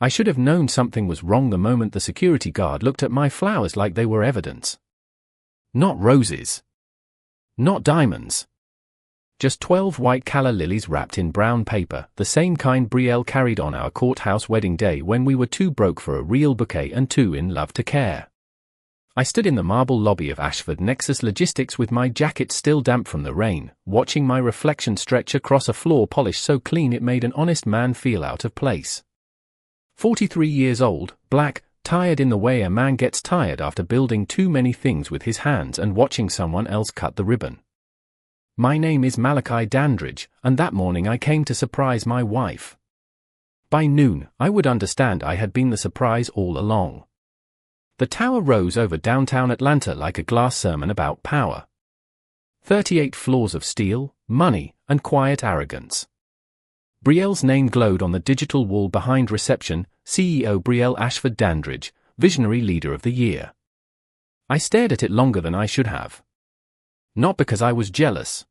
I should have known something was wrong the moment the security guard looked at my flowers like they were evidence. Not roses. Not diamonds. Just 12 white calla lilies wrapped in brown paper, the same kind Brielle carried on our courthouse wedding day when we were too broke for a real bouquet and too in love to care. I stood in the marble lobby of Ashford Nexus Logistics with my jacket still damp from the rain, watching my reflection stretch across a floor polished so clean it made an honest man feel out of place. 43 years old, black, tired in the way a man gets tired after building too many things with his hands and watching someone else cut the ribbon. My name is Malachi Dandridge, and that morning I came to surprise my wife. By noon, I would understand I had been the surprise all along. The tower rose over downtown Atlanta like a glass sermon about power. 38 floors of steel, money, and quiet arrogance. Brielle's name glowed on the digital wall behind reception, CEO Brielle Ashford-Dandridge, Visionary Leader of the Year. I stared at it longer than I should have. Not because I was jealous.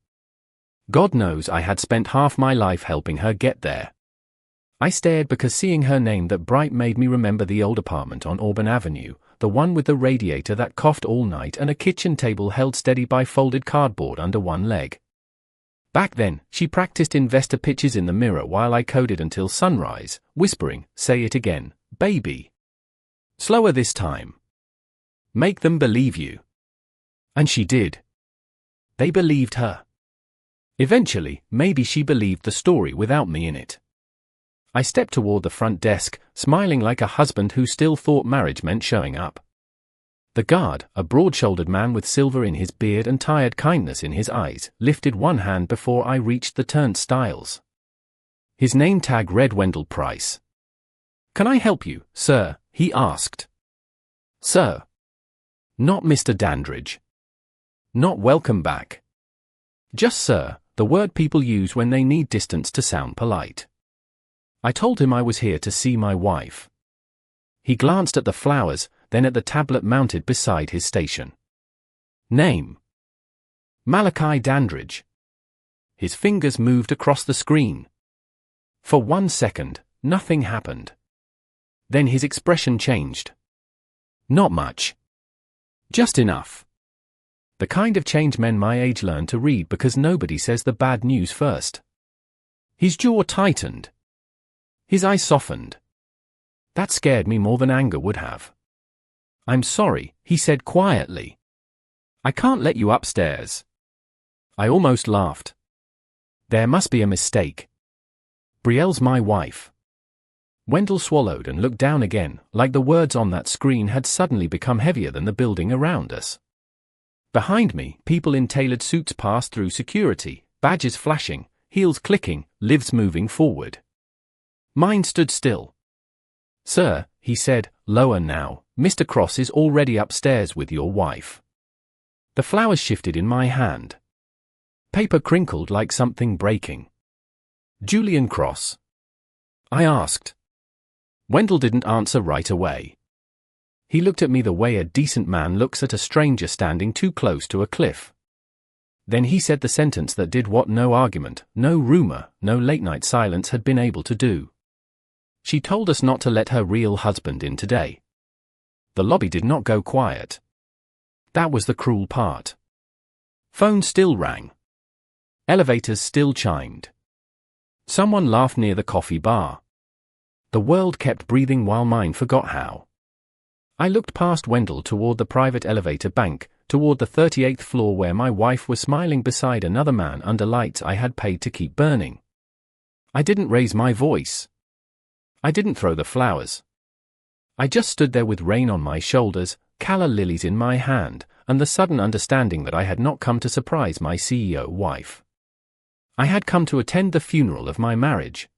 God knows I had spent half my life helping her get there. I stared because seeing her name that bright made me remember the old apartment on Auburn Avenue, the one with the radiator that coughed all night and a kitchen table held steady by folded cardboard under one leg. Back then, she practiced investor pitches in the mirror while I coded until sunrise, whispering, "Say it again, baby. Slower this time. Make them believe you." And she did. They believed her. Eventually, maybe she believed the story without me in it. I stepped toward the front desk, smiling like a husband who still thought marriage meant showing up. The guard, a broad-shouldered man with silver in his beard and tired kindness in his eyes, lifted one hand before I reached the turnstiles. His name tag read Wendell Price. "Can I help you, sir?" he asked. "Sir." Not Mr. Dandridge. Not welcome back. Just sir, the word people use when they need distance to sound polite. I told him I was here to see my wife. He glanced at the flowers, then at the tablet mounted beside his station. Name: Malachi Dandridge. His fingers moved across the screen. For 1 second, nothing happened. Then his expression changed. Not much. Just enough. The kind of change men my age learn to read because nobody says the bad news first. His jaw tightened. His eyes softened. That scared me more than anger would have. "I'm sorry," he said quietly. "I can't let you upstairs." I almost laughed. There must be a mistake. Brielle's my wife. Wendell swallowed and looked down again, like the words on that screen had suddenly become heavier than the building around us. Behind me, people in tailored suits passed through security, badges flashing, heels clicking, lives moving forward. Mine stood still. "Sir," he said, lower now, "Mr. Cross is already upstairs with your wife." The flowers shifted in my hand. Paper crinkled like something breaking. "Julian Cross?" I asked. Wendell didn't answer right away. He looked at me the way a decent man looks at a stranger standing too close to a cliff. Then he said the sentence that did what no argument, no rumor, no late-night silence had been able to do. "She told us not to let her real husband in today." The lobby did not go quiet. That was the cruel part. Phones still rang. Elevators still chimed. Someone laughed near the coffee bar. The world kept breathing while mine forgot how. I looked past Wendell toward the private elevator bank, toward the 38th floor where my wife was smiling beside another man under lights I had paid to keep burning. I didn't raise my voice. I didn't throw the flowers. I just stood there with rain on my shoulders, calla lilies in my hand, and the sudden understanding that I had not come to surprise my CEO wife. I had come to attend the funeral of my marriage.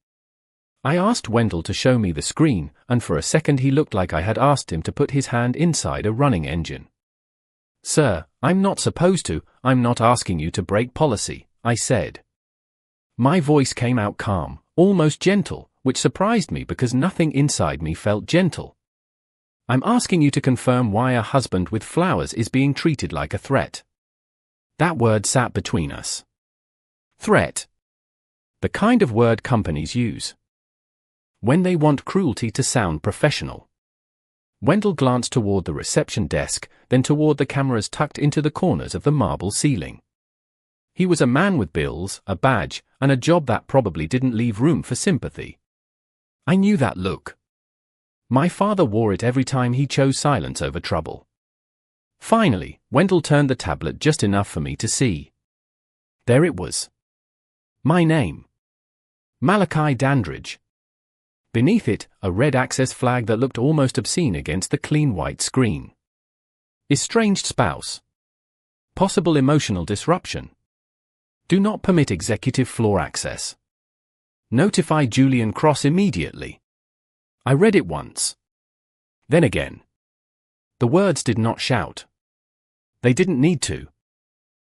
I asked Wendell to show me the screen, and for a second he looked like I had asked him to put his hand inside a running engine. "Sir, I'm not supposed to, I'm not asking you to break policy," I said. My voice came out calm, almost gentle, which surprised me because nothing inside me felt gentle. "I'm asking you to confirm why a husband with flowers is being treated like a threat." That word sat between us. Threat. The kind of word companies use. when they want cruelty to sound professional. Wendell glanced toward the reception desk, then toward the cameras tucked into the corners of the marble ceiling. He was a man with bills, a badge, and a job that probably didn't leave room for sympathy. I knew that look. My father wore it every time he chose silence over trouble. Finally, Wendell turned the tablet just enough for me to see. There it was. My name. Malachi Dandridge. Beneath it, a red access flag that looked almost obscene against the clean white screen. Estranged spouse. Possible emotional disruption. Do not permit executive floor access. Notify Julian Cross immediately. I read it once. Then again. The words did not shout. They didn't need to.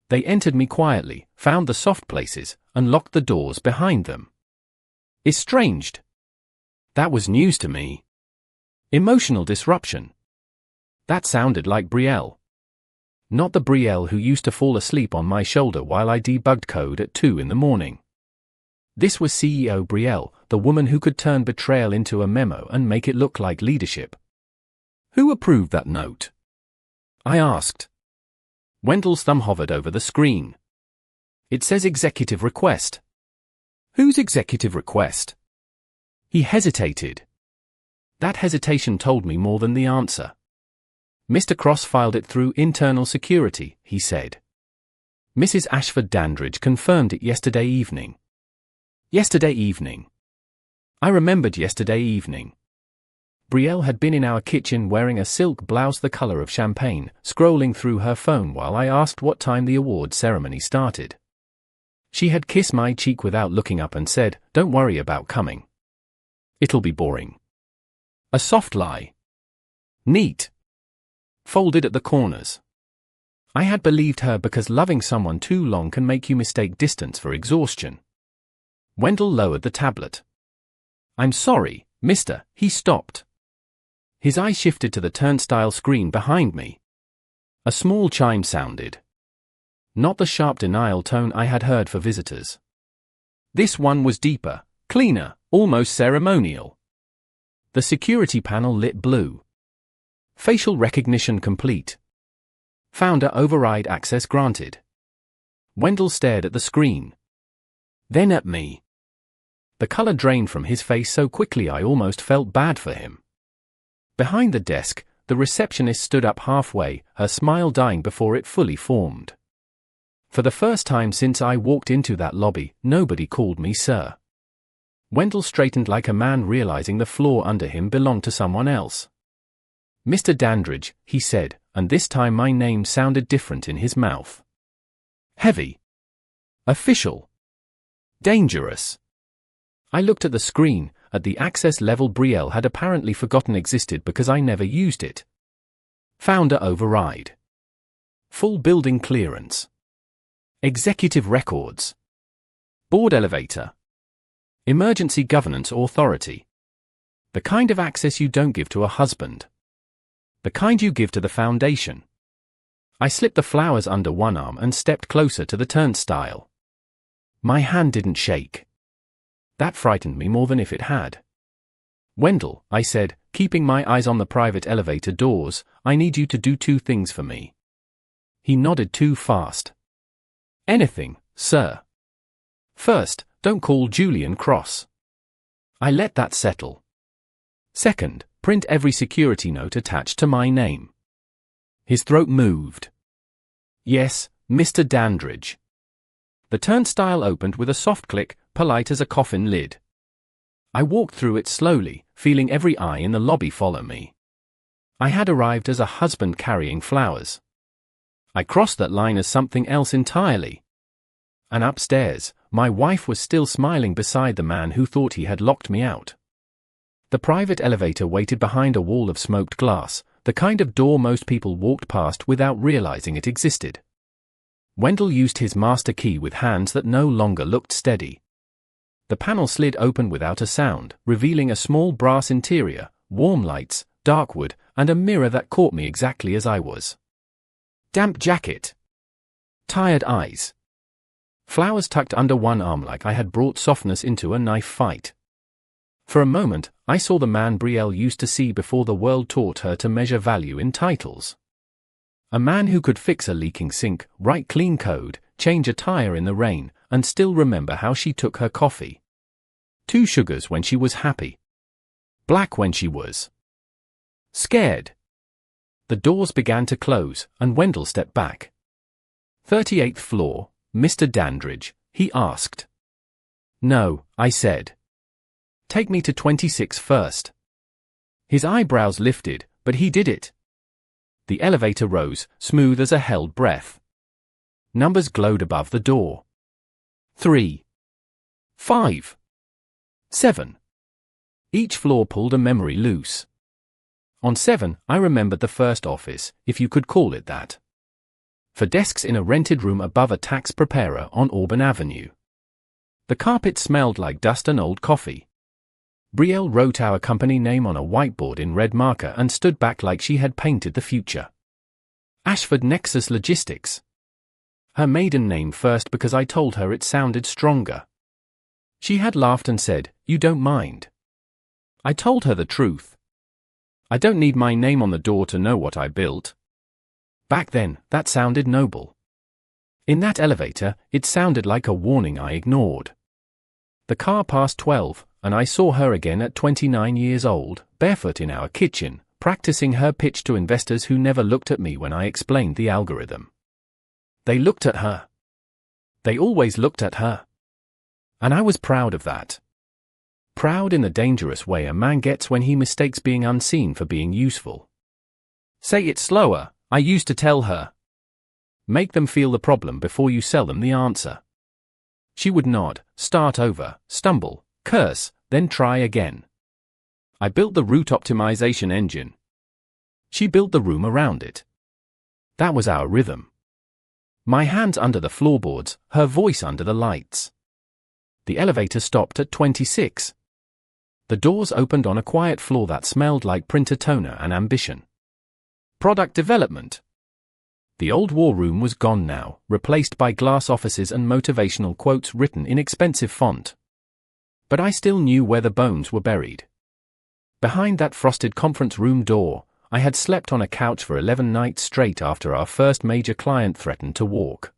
They entered me quietly, found the soft places, and locked the doors behind them. Estranged. That was news to me. Emotional disruption. That sounded like Brielle. Not the Brielle who used to fall asleep on my shoulder while I debugged code at 2 in the morning. This was CEO Brielle, the woman who could turn betrayal into a memo and make it look like leadership. Who approved that note? I asked. Wendell's thumb hovered over the screen. It says executive request. Whose executive request? He hesitated. That hesitation told me more than the answer. Mr. Cross filed it through internal security, he said. Mrs. Ashford-Dandridge confirmed it yesterday evening. Yesterday evening. I remembered yesterday evening. Brielle had been in our kitchen wearing a silk blouse the color of champagne, scrolling through her phone while I asked what time the award ceremony started. She had kissed my cheek without looking up and said, "Don't worry about coming. It'll be boring." A soft lie. Neat. Folded at the corners. I had believed her because loving someone too long can make you mistake distance for exhaustion. Wendell lowered the tablet. "I'm sorry, mister," he stopped. His eye shifted to the turnstile screen behind me. A small chime sounded. Not the sharp denial tone I had heard for visitors. This one was deeper, cleaner, almost ceremonial. The security panel lit blue. Facial recognition complete. Founder override access granted. Wendell stared at the screen. Then at me. The color drained from his face so quickly I almost felt bad for him. Behind the desk, the receptionist stood up halfway, her smile dying before it fully formed. For the first time since I walked into that lobby, nobody called me sir. Wendell straightened like a man realizing the floor under him belonged to someone else. "Mr. Dandridge," he said, and this time my name sounded different in his mouth. Heavy. Official. Dangerous. I looked at the screen, at the access level Brielle had apparently forgotten existed because I never used it. Founder override. Full building clearance. Executive records. Board elevator. Emergency governance authority. The kind of access you don't give to a husband. The kind you give to the foundation. I slipped the flowers under one arm and stepped closer to the turnstile. My hand didn't shake. That frightened me more than if it had. "Wendell," I said, keeping my eyes on the private elevator doors, "I need you to do 2 things for me." He nodded too fast. "Anything, sir." "First, don't call Julian Cross." I let that settle. "Second, print every security note attached to my name." His throat moved. "Yes, Mr. Dandridge." The turnstile opened with a soft click, polite as a coffin lid. I walked through it slowly, feeling every eye in the lobby follow me. I had arrived as a husband carrying flowers. I crossed that line as something else entirely. And upstairs, my wife was still smiling beside the man who thought he had locked me out. The private elevator waited behind a wall of smoked glass, the kind of door most people walked past without realizing it existed. Wendell used his master key with hands that no longer looked steady. The panel slid open without a sound, revealing a small brass interior, warm lights, dark wood, and a mirror that caught me exactly as I was. Damp jacket. Tired eyes. Flowers tucked under one arm like I had brought softness into a knife fight. For a moment, I saw the man Brielle used to see before the world taught her to measure value in titles. A man who could fix a leaking sink, write clean code, change a tire in the rain, and still remember how she took her coffee. 2 sugars when she was happy. Black when she was scared. The doors began to close, and Wendell stepped back. 38th floor, Mr. Dandridge, he asked. No, I said. Take me to 26 first. His eyebrows lifted, but he did it. The elevator rose, smooth as a held breath. Numbers glowed above the door. 3. 5. 7. Each floor pulled a memory loose. On 7, I remembered the first office, if you could call it that. For desks in a rented room above a tax preparer on Auburn Avenue. The carpet smelled like dust and old coffee. Brielle wrote our company name on a whiteboard in red marker and stood back like she had painted the future. Ashford Nexus Logistics. Her maiden name first because I told her it sounded stronger. She had laughed and said, "You don't mind." I told her the truth. I don't need my name on the door to know what I built. Back then, that sounded noble. In that elevator, it sounded like a warning I ignored. The car passed 12, and I saw her again at 29 years old, barefoot in our kitchen, practicing her pitch to investors who never looked at me when I explained the algorithm. They looked at her. They always looked at her. And I was proud of that. Proud in the dangerous way a man gets when he mistakes being unseen for being useful. Say it slower, I used to tell her. Make them feel the problem before you sell them the answer. She would nod, start over, stumble, curse, then try again. I built the route optimization engine. She built the room around it. That was our rhythm. My hands under the floorboards, her voice under the lights. The elevator stopped at 26. The doors opened on a quiet floor that smelled like printer toner and ambition. Product development. The old war room was gone now, replaced by glass offices and motivational quotes written in expensive font. But I still knew where the bones were buried. Behind that frosted conference room door, I had slept on a couch for 11 nights straight after our first major client threatened to walk.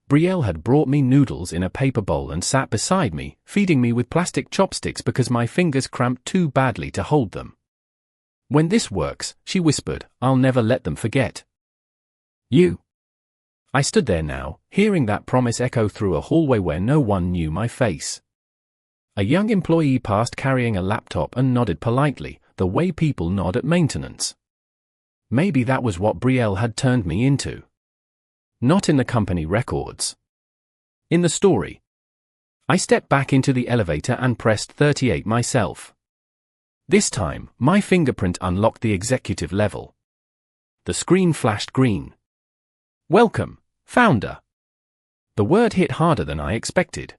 Brielle had brought me noodles in a paper bowl and sat beside me, feeding me with plastic chopsticks because my fingers cramped too badly to hold them. When this works, she whispered, I'll never let them forget. You. I stood there now, hearing that promise echo through a hallway where no one knew my face. A young employee passed carrying a laptop and nodded politely, the way people nod at maintenance. Maybe that was what Brielle had turned me into. Not in the company records. In the story. I stepped back into the elevator and pressed 38 myself. This time, my fingerprint unlocked the executive level. The screen flashed green. Welcome, founder. The word hit harder than I expected.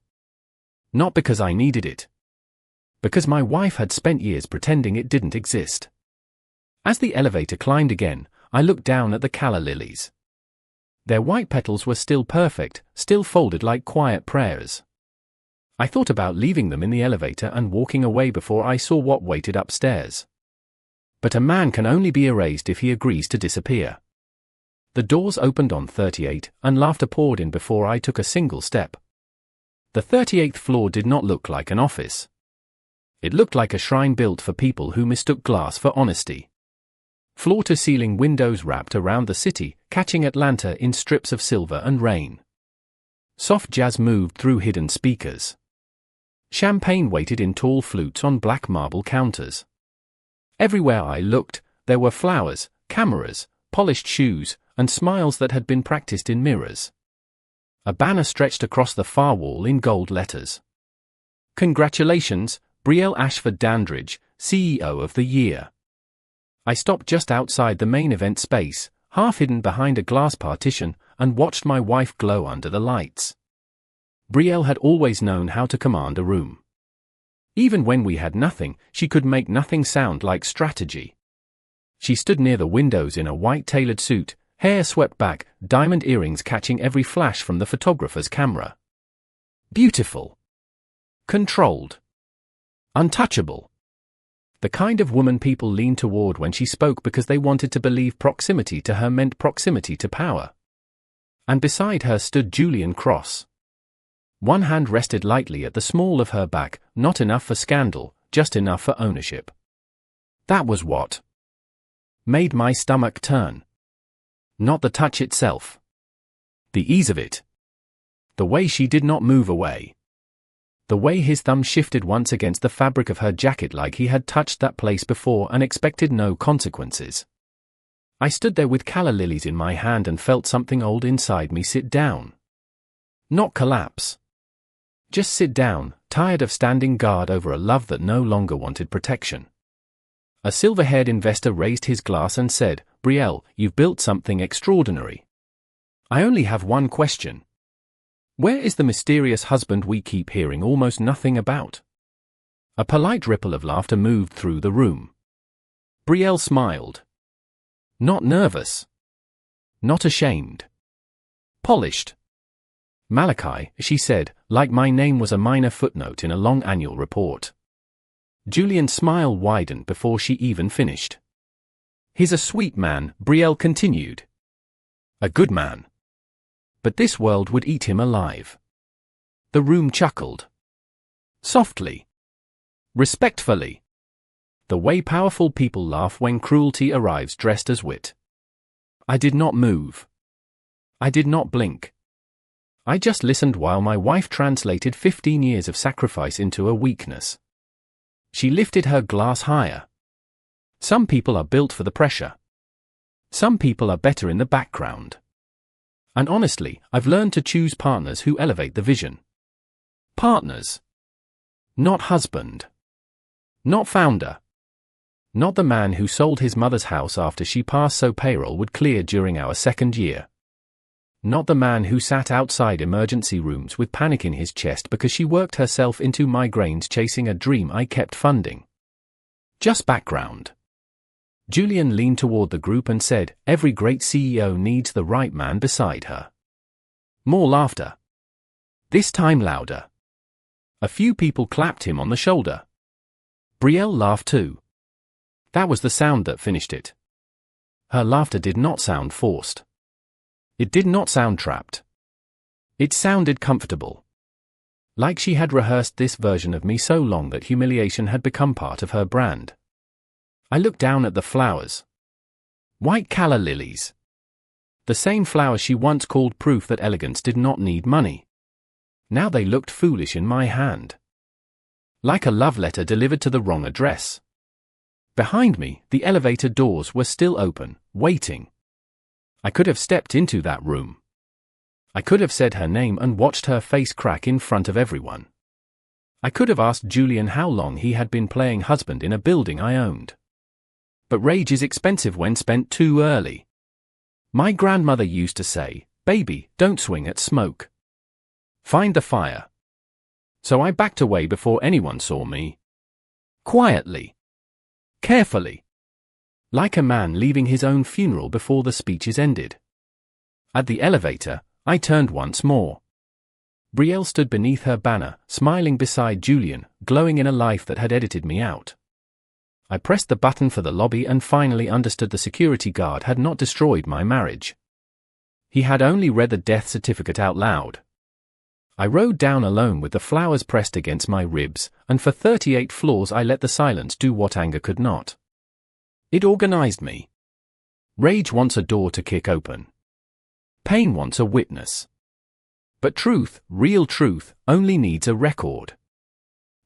Not because I needed it. Because my wife had spent years pretending it didn't exist. As the elevator climbed again, I looked down at the calla lilies. Their white petals were still perfect, still folded like quiet prayers. I thought about leaving them in the elevator and walking away before I saw what waited upstairs. But a man can only be erased if he agrees to disappear. The doors opened on 38, and laughter poured in before I took a single step. The 38th floor did not look like an office. It looked like a shrine built for people who mistook glass for honesty. Floor-to-ceiling windows wrapped around the city, catching Atlanta in strips of silver and rain. Soft jazz moved through hidden speakers. Champagne waited in tall flutes on black marble counters. Everywhere I looked, there were flowers, cameras, polished shoes, and smiles that had been practiced in mirrors. A banner stretched across the far wall in gold letters. Congratulations, Brielle Ashford-Dandridge, CEO of the Year. I stopped just outside the main event space, half hidden behind a glass partition, and watched my wife glow under the lights. Brielle had always known how to command a room. Even when we had nothing, she could make nothing sound like strategy. She stood near the windows in a white tailored suit, hair swept back, diamond earrings catching every flash from the photographer's camera. Beautiful. Controlled. Untouchable. The kind of woman people leaned toward when she spoke because they wanted to believe proximity to her meant proximity to power. And beside her stood Julian Cross. One hand rested lightly at the small of her back, not enough for scandal, just enough for ownership. That was what made my stomach turn. Not the touch itself. The ease of it. The way she did not move away. The way his thumb shifted once against the fabric of her jacket like he had touched that place before and expected no consequences. I stood there with calla lilies in my hand and felt something old inside me sit down. Not collapse. Just sit down, tired of standing guard over a love that no longer wanted protection. A silver-haired investor raised his glass and said, "Brielle, you've built something extraordinary. I only have one question. Where is the mysterious husband we keep hearing almost nothing about?" A polite ripple of laughter moved through the room. Brielle smiled. Not nervous. Not ashamed. Polished. "Malachi," she said, like my name was a minor footnote in a long annual report. Julian's smile widened before she even finished. "He's a sweet man," Brielle continued. "A good man. But this world would eat him alive." The room chuckled. Softly. Respectfully. The way powerful people laugh when cruelty arrives dressed as wit. I did not move. I did not blink. I just listened while my wife translated 15 years of sacrifice into a weakness. She lifted her glass higher. Some people are built for the pressure. Some people are better in the background. And honestly, I've learned to choose partners who elevate the vision. Partners. Not husband. Not founder. Not the man who sold his mother's house after she passed so payroll would clear during our second year. Not the man who sat outside emergency rooms with panic in his chest because she worked herself into migraines chasing a dream I kept funding. Just background. Julian leaned toward the group and said, "Every great CEO needs the right man beside her." More laughter. This time louder. A few people clapped him on the shoulder. Brielle laughed too. That was the sound that finished it. Her laughter did not sound forced. It did not sound trapped. It sounded comfortable. Like she had rehearsed this version of me so long that humiliation had become part of her brand. I looked down at the flowers. White calla lilies. The same flowers she once called proof that elegance did not need money. Now they looked foolish in my hand. Like a love letter delivered to the wrong address. Behind me, the elevator doors were still open, waiting. I could have stepped into that room. I could have said her name and watched her face crack in front of everyone. I could have asked Julian how long he had been playing husband in a building I owned. But rage is expensive when spent too early. My grandmother used to say, "Baby, don't swing at smoke. Find the fire." So I backed away before anyone saw me. Quietly. Carefully. Like a man leaving his own funeral before the speech is ended. At the elevator, I turned once more. Brielle stood beneath her banner, smiling beside Julian, glowing in a life that had edited me out. I pressed the button for the lobby and finally understood the security guard had not destroyed my marriage. He had only read the death certificate out loud. I rode down alone with the flowers pressed against my ribs, and for 38 floors I let the silence do what anger could not. It organized me. Rage wants a door to kick open. Pain wants a witness. But truth, real truth, only needs a record.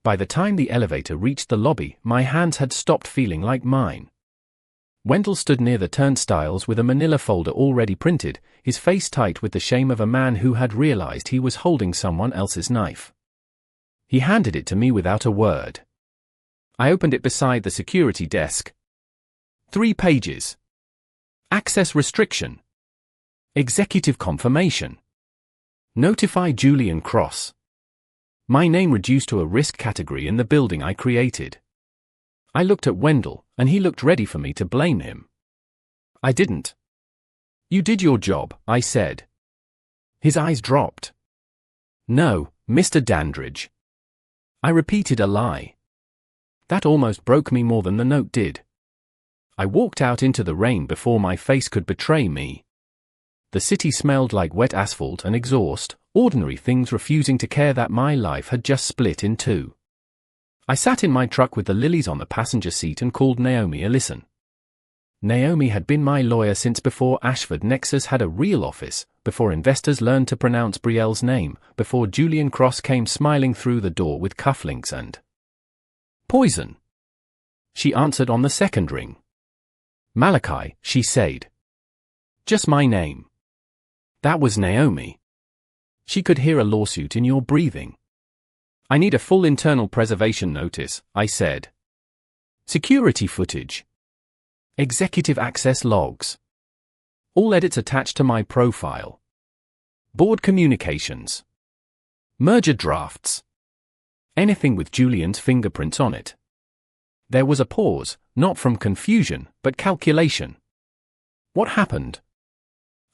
By the time the elevator reached the lobby, my hands had stopped feeling like mine. Wendell stood near the turnstiles with a manila folder already printed, his face tight with the shame of a man who had realized he was holding someone else's knife. He handed it to me without a word. I opened it beside the security desk. 3 pages. Access restriction. Executive confirmation. Notify Julian Cross. My name reduced to a risk category in the building I created. I looked at Wendell, and he looked ready for me to blame him. I didn't. "You did your job," I said. His eyes dropped. "No, Mr. Dandridge." I repeated a lie. That almost broke me more than the note did. I walked out into the rain before my face could betray me. The city smelled like wet asphalt and exhaust, ordinary things refusing to care that my life had just split in two. I sat in my truck with the lilies on the passenger seat and called Naomi a listen. Naomi had been my lawyer since before Ashford-Nexus had a real office, before investors learned to pronounce Brielle's name, before Julian Cross came smiling through the door with cufflinks and poison. She answered on the second ring. Malachi, she said. Just my name. That was Naomi. She could hear a lawsuit in your breathing. I need a full internal preservation notice, I said. Security footage. Executive access logs. All edits attached to my profile. Board communications. Merger drafts. Anything with Julian's fingerprints on it. There was a pause, not from confusion, but calculation. What happened?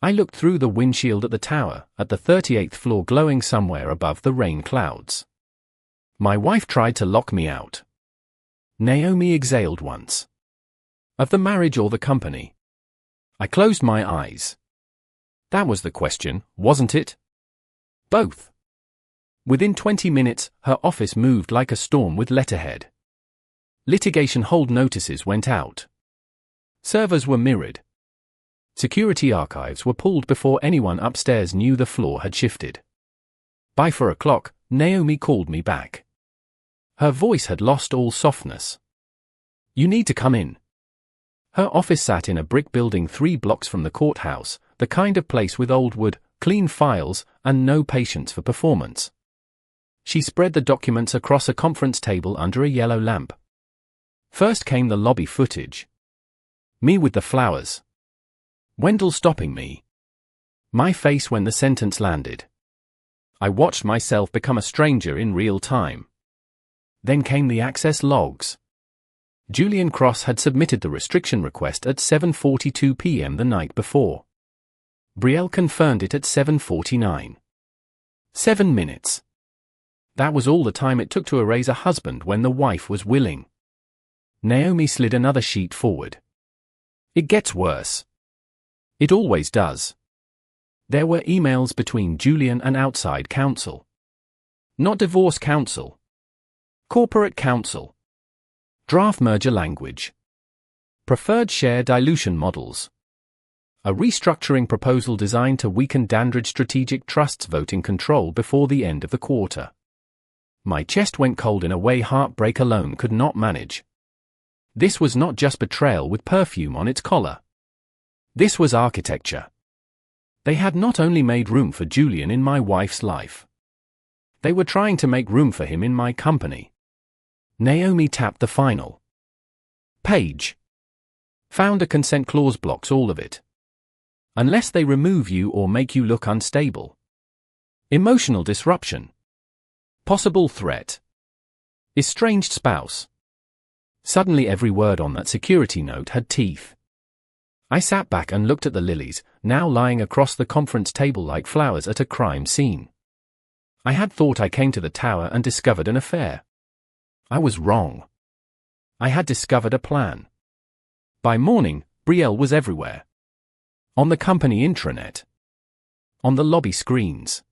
I looked through the windshield at the tower, at the 38th floor glowing somewhere above the rain clouds. My wife tried to lock me out. Naomi exhaled once. Of the marriage or the company? I closed my eyes. That was the question, wasn't it? Both. Within 20 minutes, her office moved like a storm with letterhead. Litigation hold notices went out. Servers were mirrored. Security archives were pulled before anyone upstairs knew the floor had shifted. By 4 o'clock, Naomi called me back. Her voice had lost all softness. You need to come in. Her office sat in a brick building 3 blocks from the courthouse, the kind of place with old wood, clean files, and no patience for performance. She spread the documents across a conference table under a yellow lamp. First came the lobby footage. Me with the flowers. Wendell stopping me. My face when the sentence landed. I watched myself become a stranger in real time. Then came the access logs. Julian Cross had submitted the restriction request at 7:42 p.m. the night before. Brielle confirmed it at 7:49. 7 minutes. That was all the time it took to erase a husband when the wife was willing. Naomi slid another sheet forward. It gets worse. It always does. There were emails between Julian and outside counsel. Not divorce counsel. Corporate counsel. Draft merger language. Preferred share dilution models. A restructuring proposal designed to weaken Dandridge Strategic Trust's voting control before the end of the quarter. My chest went cold in a way heartbreak alone could not manage. This was not just betrayal with perfume on its collar. This was architecture. They had not only made room for Julian in my wife's life. They were trying to make room for him in my company. Naomi tapped the final page. Found a consent clause blocks all of it. Unless they remove you or make you look unstable. Emotional disruption. Possible threat. Estranged spouse. Suddenly every word on that security note had teeth. I sat back and looked at the lilies, now lying across the conference table like flowers at a crime scene. I had thought I came to the tower and discovered an affair. I was wrong. I had discovered a plan. By morning, Brielle was everywhere. On the company intranet. On the lobby screens.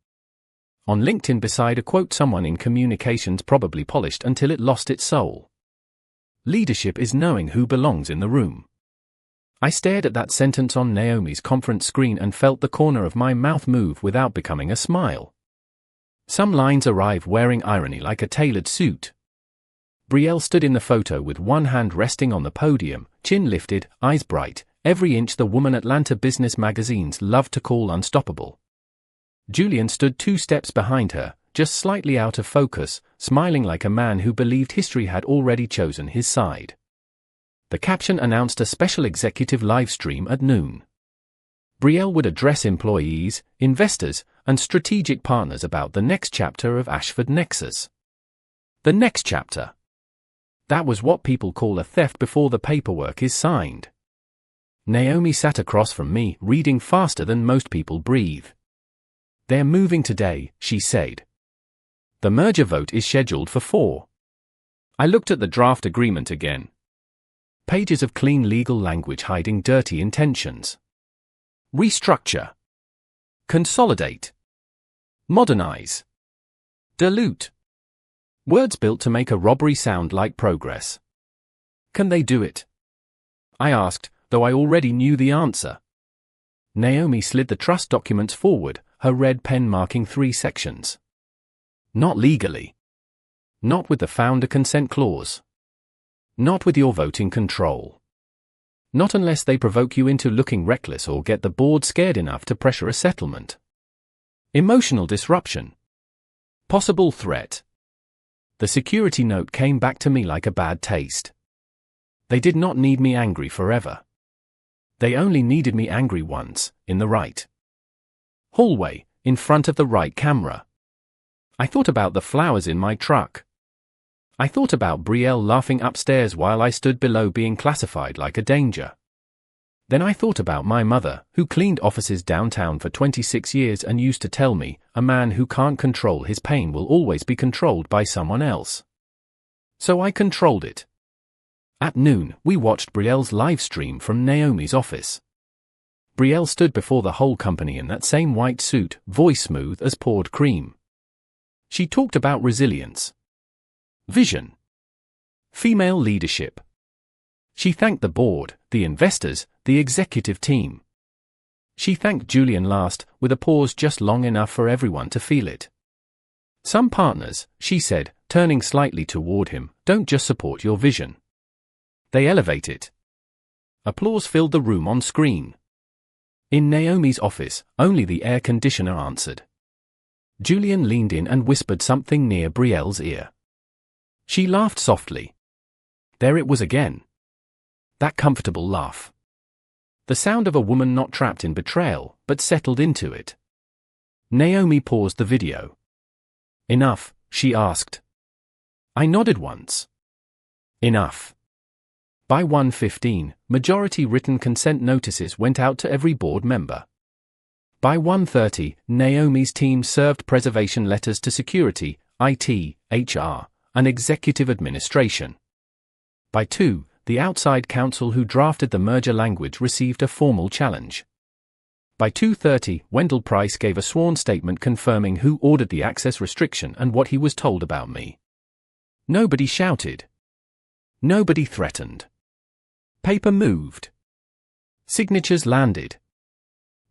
On LinkedIn beside a quote someone in communications probably polished until it lost its soul. Leadership is knowing who belongs in the room. I stared at that sentence on Naomi's conference screen and felt the corner of my mouth move without becoming a smile. Some lines arrive wearing irony like a tailored suit. Brielle stood in the photo with one hand resting on the podium, chin lifted, eyes bright, every inch the woman Atlanta business magazines loved to call unstoppable. Julian stood 2 steps behind her, just slightly out of focus, smiling like a man who believed history had already chosen his side. The caption announced a special executive live stream at noon. Brielle would address employees, investors, and strategic partners about the next chapter of Ashford-Nexus. The next chapter. That was what people call a theft before the paperwork is signed. Naomi sat across from me, reading faster than most people breathe. They're moving today, she said. The merger vote is scheduled for 4. I looked at the draft agreement again. Pages of clean legal language hiding dirty intentions. Restructure. Consolidate. Modernize. Dilute. Words built to make a robbery sound like progress. Can they do it? I asked, though I already knew the answer. Naomi slid the trust documents forward, her red pen marking 3 sections. Not legally. Not with the founder consent clause. Not with your voting control. Not unless they provoke you into looking reckless or get the board scared enough to pressure a settlement. Emotional disruption. Possible threat. The security note came back to me like a bad taste. They did not need me angry forever. They only needed me angry once, in the right hallway, in front of the right camera. I thought about the flowers in my truck. I thought about Brielle laughing upstairs while I stood below being classified like a danger. Then I thought about my mother, who cleaned offices downtown for 26 years and used to tell me, a man who can't control his pain will always be controlled by someone else. So I controlled it. At noon, we watched Brielle's live stream from Naomi's office. Brielle stood before the whole company in that same white suit, voice smooth as poured cream. She talked about resilience. Vision. Female leadership. She thanked the board, the investors, the executive team. She thanked Julian last, with a pause just long enough for everyone to feel it. Some partners, she said, turning slightly toward him, don't just support your vision. They elevate it. Applause filled the room on screen. In Naomi's office, only the air conditioner answered. Julian leaned in and whispered something near Brielle's ear. She laughed softly. There it was again. That comfortable laugh. The sound of a woman not trapped in betrayal, but settled into it. Naomi paused the video. Enough, she asked. I nodded once. Enough. By 1:15, majority written consent notices went out to every board member. By 1:30, Naomi's team served preservation letters to security, IT, HR, and executive administration. By 2, the outside counsel who drafted the merger language received a formal challenge. By 2:30, Wendell Price gave a sworn statement confirming who ordered the access restriction and what he was told about me. Nobody shouted. Nobody threatened. Paper moved. Signatures landed.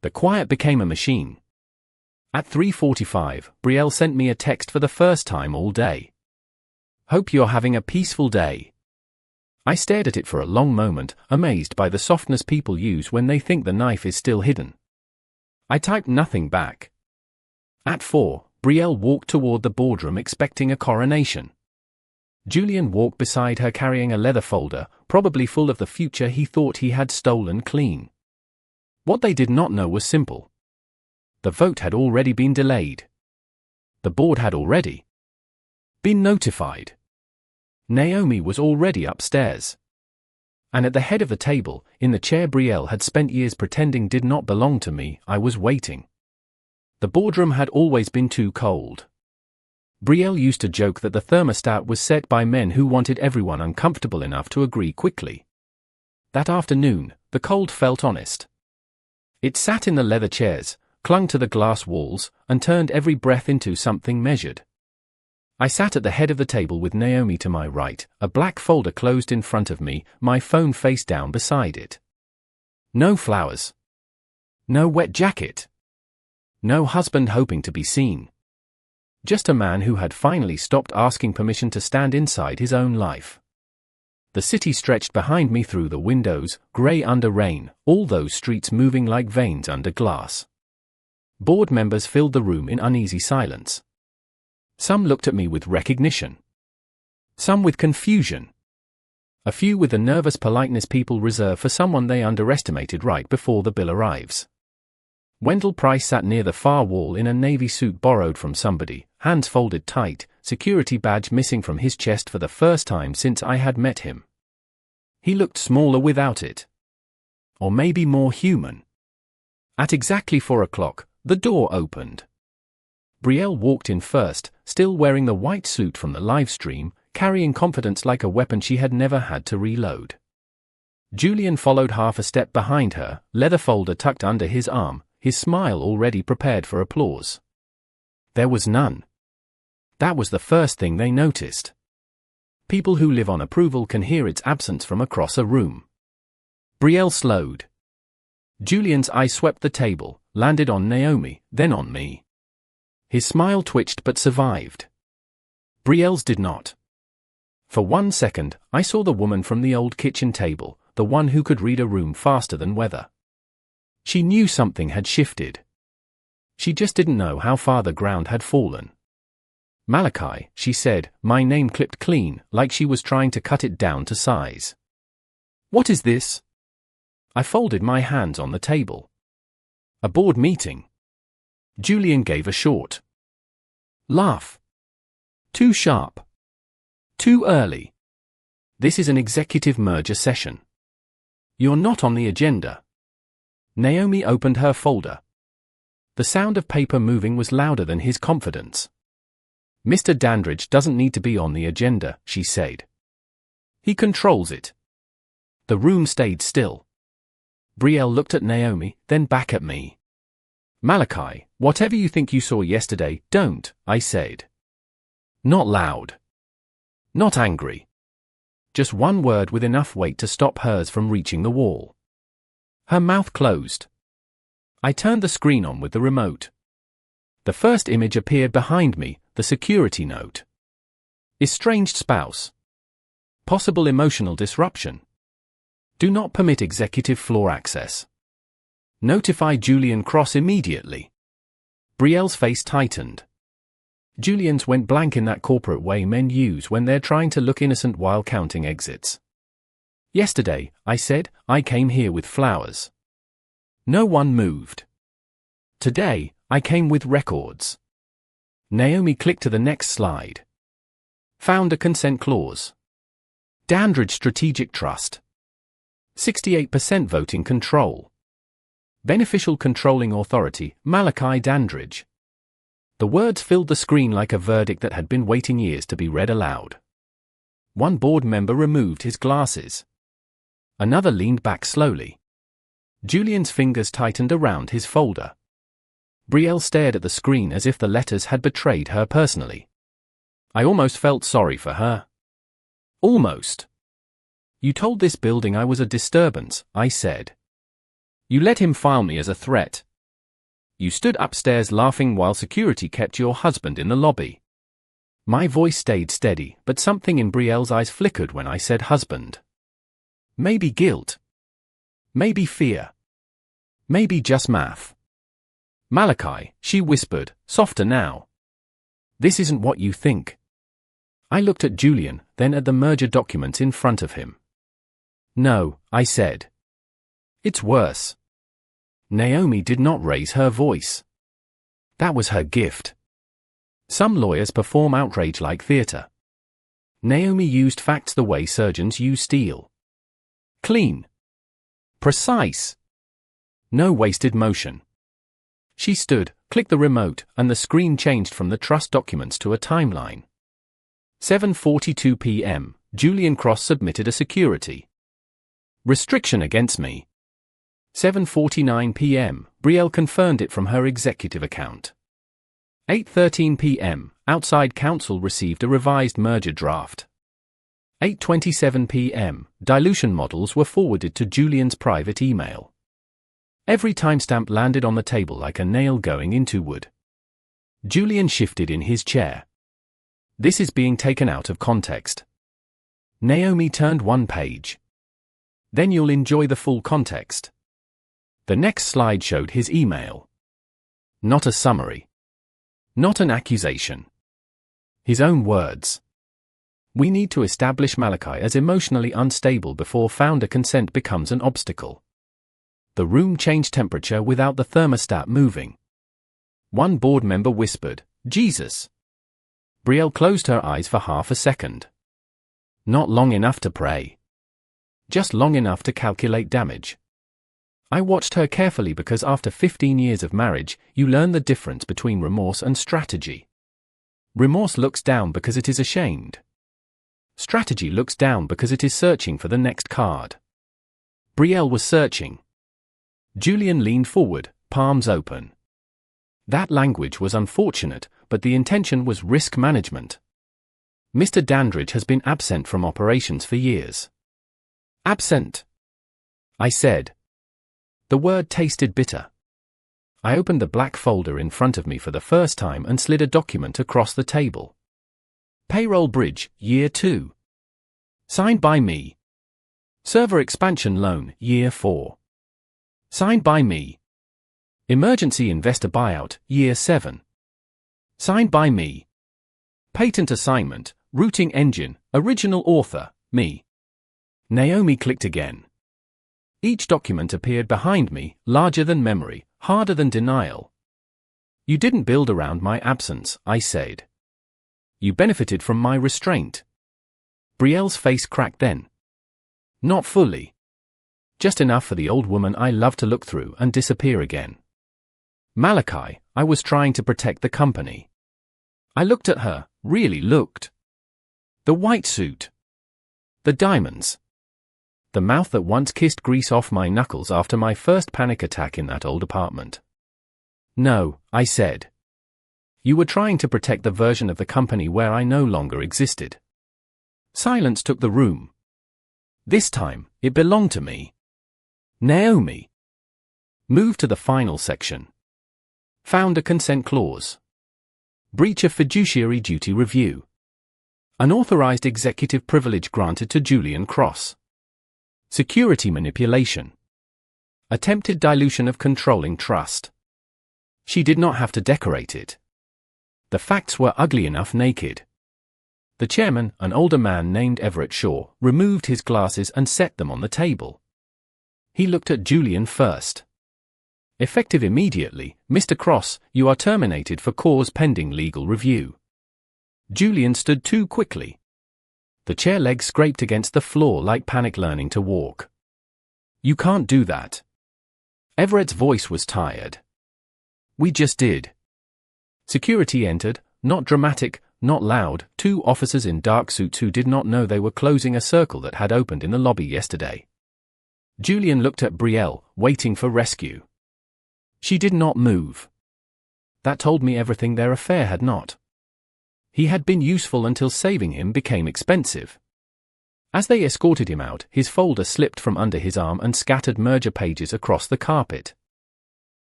The quiet became a machine. At 3:45, Brielle sent me a text for the first time all day. Hope you're having a peaceful day. I stared at it for a long moment, amazed by the softness people use when they think the knife is still hidden. I typed nothing back. At 4, Brielle walked toward the boardroom expecting a coronation. Julian walked beside her carrying a leather folder, probably full of the future he thought he had stolen clean. What they did not know was simple. The vote had already been delayed. The board had already been notified. Naomi was already upstairs. And at the head of the table, in the chair Brielle had spent years pretending did not belong to me, I was waiting. The boardroom had always been too cold. Brielle used to joke that the thermostat was set by men who wanted everyone uncomfortable enough to agree quickly. That afternoon, the cold felt honest. It sat in the leather chairs, clung to the glass walls, and turned every breath into something measured. I sat at the head of the table with Naomi to my right, a black folder closed in front of me, my phone face down beside it. No flowers. No wet jacket. No husband hoping to be seen. Just a man who had finally stopped asking permission to stand inside his own life. The city stretched behind me through the windows, grey under rain, all those streets moving like veins under glass. Board members filled the room in uneasy silence. Some looked at me with recognition. Some with confusion. A few with the nervous politeness people reserve for someone they underestimated right before the bill arrives. Wendell Price sat near the far wall in a navy suit borrowed from somebody, hands folded tight, security badge missing from his chest for the first time since I had met him. He looked smaller without it. Or maybe more human. At exactly 4 o'clock, the door opened. Brielle walked in first, still wearing the white suit from the live stream, carrying confidence like a weapon she had never had to reload. Julian followed half a step behind her, leather folder tucked under his arm, his smile already prepared for applause. There was none. That was the first thing they noticed. People who live on approval can hear its absence from across a room. Brielle slowed. Julian's eye swept the table, landed on Naomi, then on me. His smile twitched but survived. Brielle's did not. For 1 second, I saw the woman from the old kitchen table, the one who could read a room faster than weather. She knew something had shifted. She just didn't know how far the ground had fallen. Malachi, she said, my name clipped clean, like she was trying to cut it down to size. What is this? I folded my hands on the table. A board meeting. Julian gave a short laugh. Too sharp. Too early. This is an executive merger session. You're not on the agenda. Naomi opened her folder. The sound of paper moving was louder than his confidence. Mr. Dandridge doesn't need to be on the agenda, she said. He controls it. The room stayed still. Brielle looked at Naomi, then back at me. Malachi, whatever you think you saw yesterday, don't, I said. Not loud. Not angry. Just one word with enough weight to stop hers from reaching the wall. Her mouth closed. I turned the screen on with the remote. The first image appeared behind me, the security note. Estranged spouse. Possible emotional disruption. Do not permit executive floor access. Notify Julian Cross immediately. Brielle's face tightened. Julian's went blank in that corporate way men use when they're trying to look innocent while counting exits. Yesterday, I said, I came here with flowers. No one moved. Today, I came with records. Naomi clicked to the next slide. Found a consent clause. Dandridge Strategic Trust. 68% voting control. Beneficial controlling authority, Malachi Dandridge. The words filled the screen like a verdict that had been waiting years to be read aloud. One board member removed his glasses. Another leaned back slowly. Julian's fingers tightened around his folder. Brielle stared at the screen as if the letters had betrayed her personally. I almost felt sorry for her. Almost. You told this building I was a disturbance, I said. You let him file me as a threat. You stood upstairs laughing while security kept your husband in the lobby. My voice stayed steady, but something in Brielle's eyes flickered when I said husband. Maybe guilt. Maybe fear. Maybe just math. Malachi, she whispered, softer now. This isn't what you think. I looked at Julian, then at the merger documents in front of him. No, I said. It's worse. Naomi did not raise her voice. That was her gift. Some lawyers perform outrage like theater. Naomi used facts the way surgeons use steel. Clean. Precise. No wasted motion. She stood, clicked the remote, and the screen changed from the trust documents to a timeline. 7:42 p.m., Julian Cross submitted a security restriction against me. 7:49 p.m., Brielle confirmed it from her executive account. 8:13 p.m., outside counsel received a revised merger draft. 8:27 p.m., dilution models were forwarded to Julian's private email. Every timestamp landed on the table like a nail going into wood. Julian shifted in his chair. This is being taken out of context. Naomi turned one page. Then you'll enjoy the full context. The next slide showed his email. Not a summary. Not an accusation. His own words. We need to establish Malachi as emotionally unstable before founder consent becomes an obstacle. The room changed temperature without the thermostat moving. One board member whispered, Jesus. Brielle closed her eyes for half a second. Not long enough to pray. Just long enough to calculate damage. I watched her carefully because after 15 years of marriage, you learn the difference between remorse and strategy. Remorse looks down because it is ashamed. Strategy looks down because it is searching for the next card. Brielle was searching. Julian leaned forward, palms open. That language was unfortunate, but the intention was risk management. Mr. Dandridge has been absent from operations for years. Absent, I said. The word tasted bitter. I opened the black folder in front of me for the first time and slid a document across the table. Payroll Bridge, Year 2. Signed by me. Server Expansion Loan, Year 4. Signed by me. Emergency Investor Buyout, Year 7. Signed by me. Patent Assignment, Routing Engine, Original Author, me. Naomi clicked again. Each document appeared behind me, larger than memory, harder than denial. You didn't build around my absence, I said. You benefited from my restraint. Brielle's face cracked then. Not fully. Just enough for the old woman I loved to look through and disappear again. Malachi, I was trying to protect the company. I looked at her, really looked. The white suit. The diamonds. The mouth that once kissed grease off my knuckles after my first panic attack in that old apartment. No, I said. You were trying to protect the version of the company where I no longer existed. Silence took the room. This time, it belonged to me. Naomi. Moved to the final section. Found a consent clause. Breach of fiduciary duty review. Unauthorized executive privilege granted to Julian Cross. Security manipulation. Attempted dilution of controlling trust. She did not have to decorate it. The facts were ugly enough naked. The chairman, an older man named Everett Shaw, removed his glasses and set them on the table. He looked at Julian first. Effective immediately, Mr. Cross, you are terminated for cause pending legal review. Julian stood too quickly. The chair leg scraped against the floor like panic learning to walk. You can't do that. Everett's voice was tired. We just did. Security entered, not dramatic, not loud, 2 officers in dark suits who did not know they were closing a circle that had opened in the lobby yesterday. Julian looked at Brielle, waiting for rescue. She did not move. That told me everything their affair had not. He had been useful until saving him became expensive. As they escorted him out, his folder slipped from under his arm and scattered merger pages across the carpet.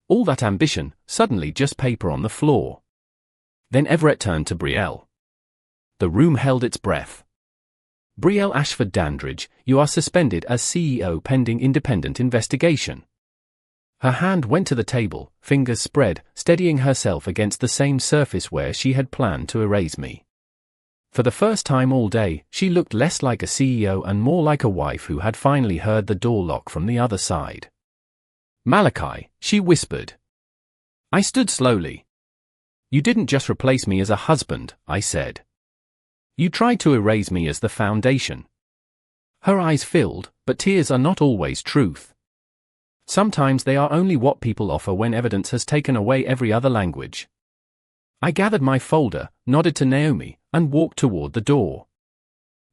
All that ambition, suddenly just paper on the floor. Then Everett turned to Brielle. The room held its breath. Brielle Ashford-Dandridge, you are suspended as CEO pending independent investigation. Her hand went to the table, fingers spread, steadying herself against the same surface where she had planned to erase me. For the first time all day, she looked less like a CEO and more like a wife who had finally heard the door lock from the other side. Malachi, she whispered. I stood slowly. You didn't just replace me as a husband, I said. You tried to erase me as the foundation. Her eyes filled, but tears are not always truth. Sometimes they are only what people offer when evidence has taken away every other language. I gathered my folder, nodded to Naomi, and walked toward the door.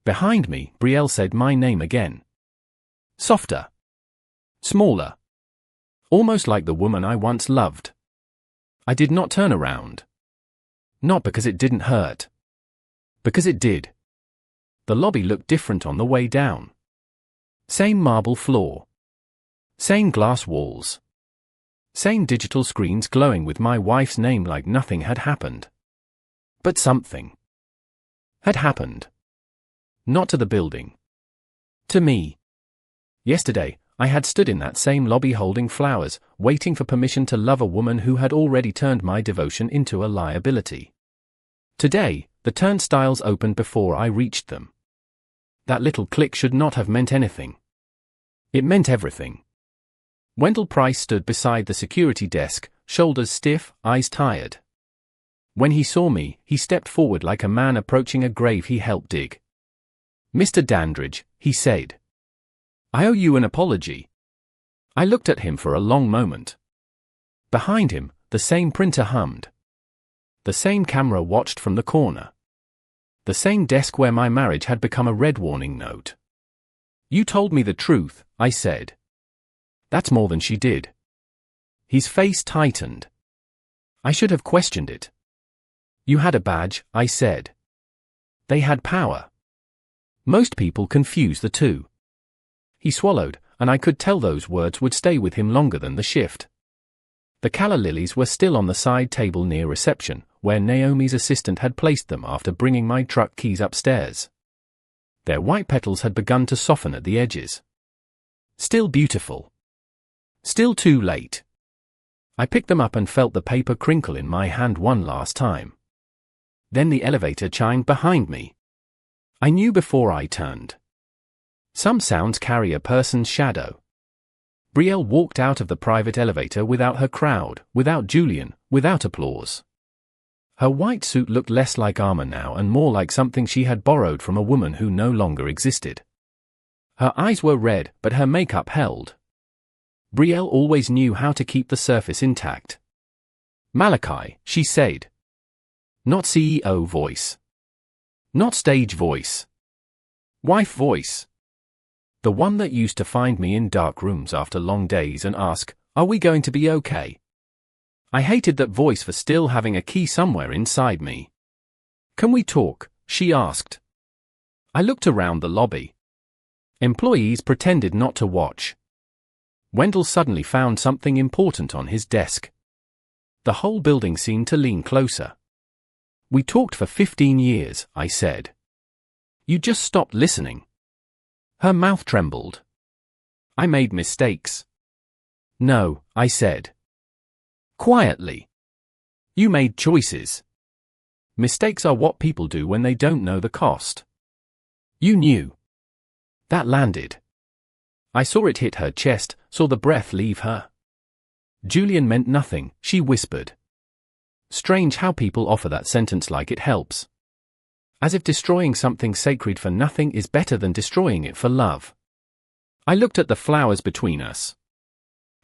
Behind me, Brielle said my name again. Softer. Smaller. Almost like the woman I once loved. I did not turn around. Not because it didn't hurt. Because it did. The lobby looked different on the way down. Same marble floor. Same glass walls. Same digital screens glowing with my wife's name like nothing had happened. But something had happened. Not to the building. To me. Yesterday, I had stood in that same lobby holding flowers, waiting for permission to love a woman who had already turned my devotion into a liability. Today, the turnstiles opened before I reached them. That little click should not have meant anything. It meant everything. Wendell Price stood beside the security desk, shoulders stiff, eyes tired. When he saw me, he stepped forward like a man approaching a grave he helped dig. Mr. Dandridge, he said. I owe you an apology. I looked at him for a long moment. Behind him, the same printer hummed. The same camera watched from the corner. The same desk where my marriage had become a red warning note. "You told me the truth," I said. "That's more than she did." His face tightened. "I should have questioned it." "You had a badge," I said. "They had power." Most people confuse the two. He swallowed, and I could tell those words would stay with him longer than the shift. The calla lilies were still on the side table near reception, where Naomi's assistant had placed them after bringing my truck keys upstairs. Their white petals had begun to soften at the edges. Still beautiful. Still too late. I picked them up and felt the paper crinkle in my hand one last time. Then the elevator chimed behind me. I knew before I turned. Some sounds carry a person's shadow. Brielle walked out of the private elevator without her crowd, without Julian, without applause. Her white suit looked less like armor now and more like something she had borrowed from a woman who no longer existed. Her eyes were red, but her makeup held. Brielle always knew how to keep the surface intact. "Malachi," she said. Not CEO voice. Not stage voice. Wife voice. The one that used to find me in dark rooms after long days and ask, "Are we going to be okay?" I hated that voice for still having a key somewhere inside me. "Can we talk?" she asked. I looked around the lobby. Employees pretended not to watch. Wendell suddenly found something important on his desk. The whole building seemed to lean closer. "We talked for 15 years, I said. "You just stopped listening." Her mouth trembled. "I made mistakes." "No," I said. Quietly. "You made choices. Mistakes are what people do when they don't know the cost. You knew." That landed. I saw it hit her chest, saw the breath leave her. "Julian meant nothing," she whispered. Strange how people offer that sentence like it helps. As if destroying something sacred for nothing is better than destroying it for love. I looked at the flowers between us.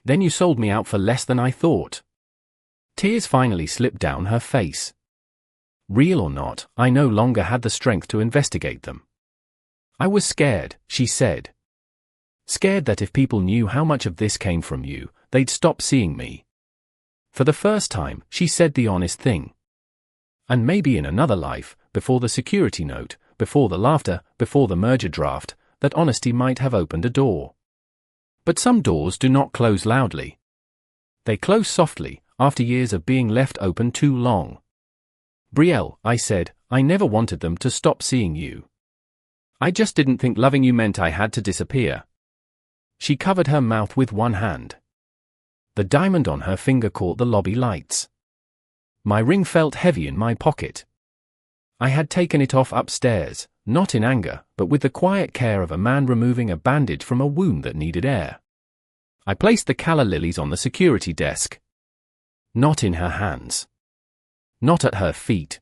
"Then you sold me out for less than I thought." Tears finally slipped down her face. Real or not, I no longer had the strength to investigate them. "I was scared," she said. "Scared that if people knew how much of this came from you, they'd stop seeing me." For the first time, she said the honest thing. And maybe in another life, before the security note, before the laughter, before the merger draft, that honesty might have opened a door. But some doors do not close loudly. They close softly, after years of being left open too long. "Brielle," I said, "I never wanted them to stop seeing you. I just didn't think loving you meant I had to disappear." She covered her mouth with one hand. The diamond on her finger caught the lobby lights. My ring felt heavy in my pocket. I had taken it off upstairs, not in anger, but with the quiet care of a man removing a bandage from a wound that needed air. I placed the calla lilies on the security desk. Not in her hands. Not at her feet.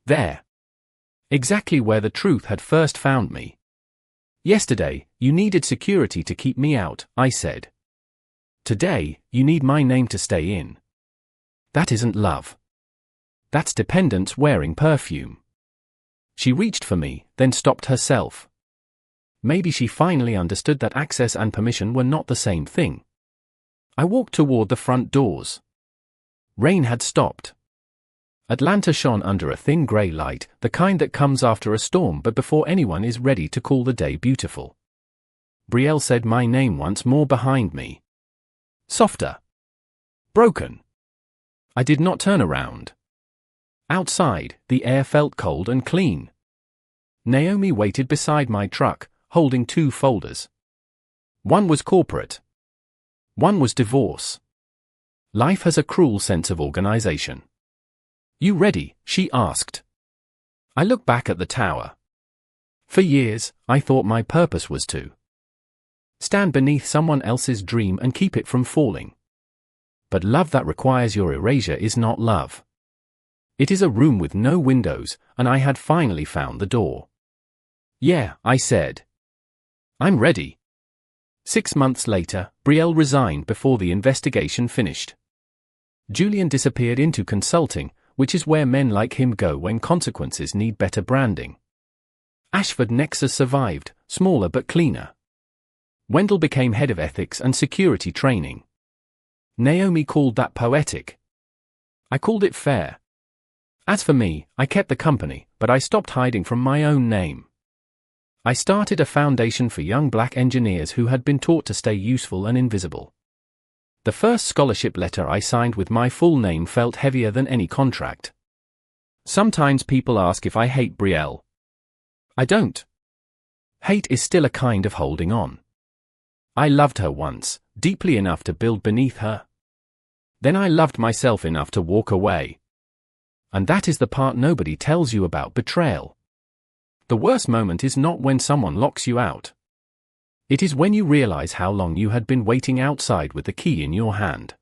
There. Exactly where the truth had first found me. "Yesterday, you needed security to keep me out," I said. "Today, you need my name to stay in." That isn't love. That's dependence wearing perfume. She reached for me, then stopped herself. Maybe she finally understood that access and permission were not the same thing. I walked toward the front doors. Rain had stopped. Atlanta shone under a thin gray light, the kind that comes after a storm but before anyone is ready to call the day beautiful. Brielle said my name once more behind me. Softer. Broken. I did not turn around. Outside, the air felt cold and clean. Naomi waited beside my truck, holding 2 folders. One was corporate. One was divorce. Life has a cruel sense of organization. "You ready?" she asked. I looked back at the tower. For years, I thought my purpose was to stand beneath someone else's dream and keep it from falling. But love that requires your erasure is not love. It is a room with no windows, and I had finally found the door. "Yeah," I said. "I'm ready." 6 months later, Brielle resigned before the investigation finished. Julian disappeared into consulting, which is where men like him go when consequences need better branding. Ashford Nexus survived, smaller but cleaner. Wendell became head of ethics and security training. Naomi called that poetic. I called it fair. As for me, I kept the company, but I stopped hiding from my own name. I started a foundation for young black engineers who had been taught to stay useful and invisible. The first scholarship letter I signed with my full name felt heavier than any contract. Sometimes people ask if I hate Brielle. I don't. Hate is still a kind of holding on. I loved her once, deeply enough to build beneath her. Then I loved myself enough to walk away. And that is the part nobody tells you about betrayal. The worst moment is not when someone locks you out. It is when you realize how long you had been waiting outside with the key in your hand.